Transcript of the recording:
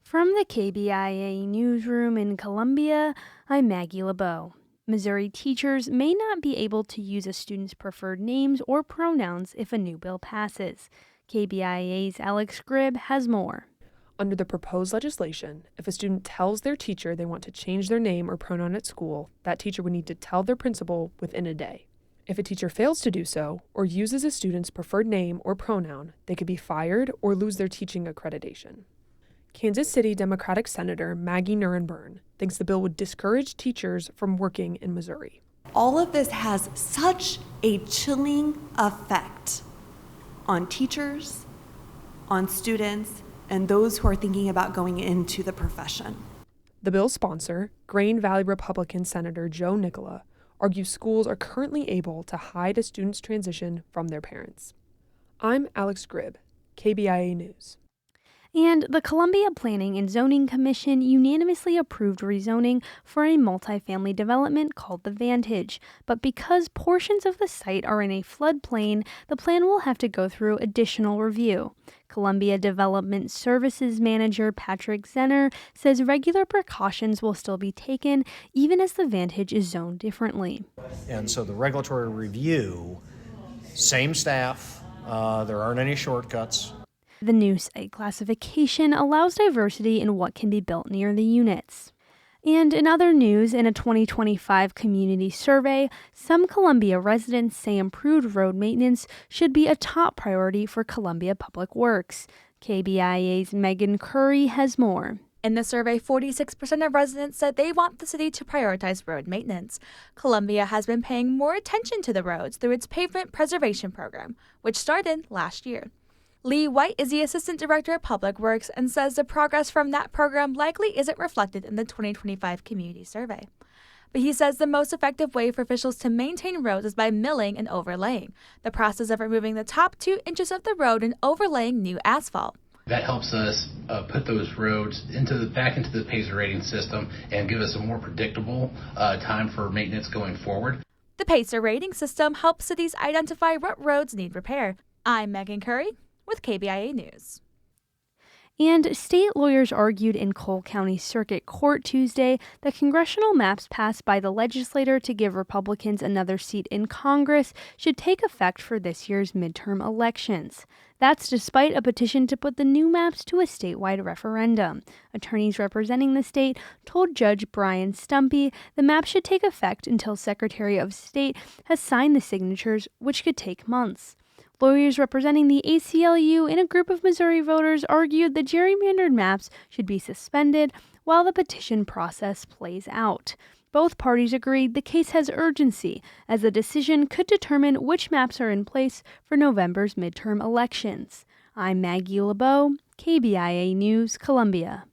From the KBIA Newsroom in Columbia, I'm Maggie LeBeau. Missouri teachers may not be able to use a student's preferred names or pronouns if a new bill passes. KBIA's Alex Gribb has more. Under the proposed legislation, if a student tells their teacher they want to change their name or pronoun at school, that teacher would need to tell their principal within a day. If a teacher fails to do so or uses a student's preferred name or pronoun, they could be fired or lose their teaching accreditation. Kansas City Democratic Senator Maggie Nurenburn thinks the bill would discourage teachers from working in Missouri. All of this has such a chilling effect on teachers, on students, and those who are thinking about going into the profession. The bill's sponsor, Grain Valley Republican Senator Joe Nicola, argues schools are currently able to hide a student's transition from their parents. I'm Alex Gribb, KBIA News. And the Columbia Planning and Zoning Commission unanimously approved rezoning for a multifamily development called The Vantage. But because portions of the site are in a floodplain, the plan will have to go through additional review. Columbia Development Services Manager Patrick Zenner says regular precautions will still be taken even as The Vantage is zoned differently. And so the regulatory review, same staff, there aren't any shortcuts. The new site classification allows diversity in what can be built near the units. And in other news, in a 2025 community survey, some Columbia residents say improved road maintenance should be a top priority for Columbia Public Works. KBIA's Megan Curry has more. In the survey, 46% of residents said they want the city to prioritize road maintenance. Columbia has been paying more attention to the roads through its pavement preservation program, which started last year. Lee White is the Assistant Director of Public Works and says the progress from that program likely isn't reflected in the 2025 community survey. But he says the most effective way for officials to maintain roads is by milling and overlaying, the process of removing the top 2 inches of the road and overlaying new asphalt. That helps us put those roads back into the PASER rating system and give us a more predictable time for maintenance going forward. The PASER rating system helps cities identify what roads need repair. I'm Megan Curry with KBIA News. And state lawyers argued in Cole County Circuit Court Tuesday that congressional maps passed by the legislator to give Republicans another seat in Congress should take effect for this year's midterm elections. That's despite a petition to put the new maps to a statewide referendum. Attorneys representing the state told Judge Brian Stumpy the map should take effect until Secretary of State has signed the signatures, which could take months. Lawyers representing the ACLU and a group of Missouri voters argued the gerrymandered maps should be suspended while the petition process plays out. Both parties agreed the case has urgency, as the decision could determine which maps are in place for November's midterm elections. I'm Maggie LeBeau, KBIA News, Columbia.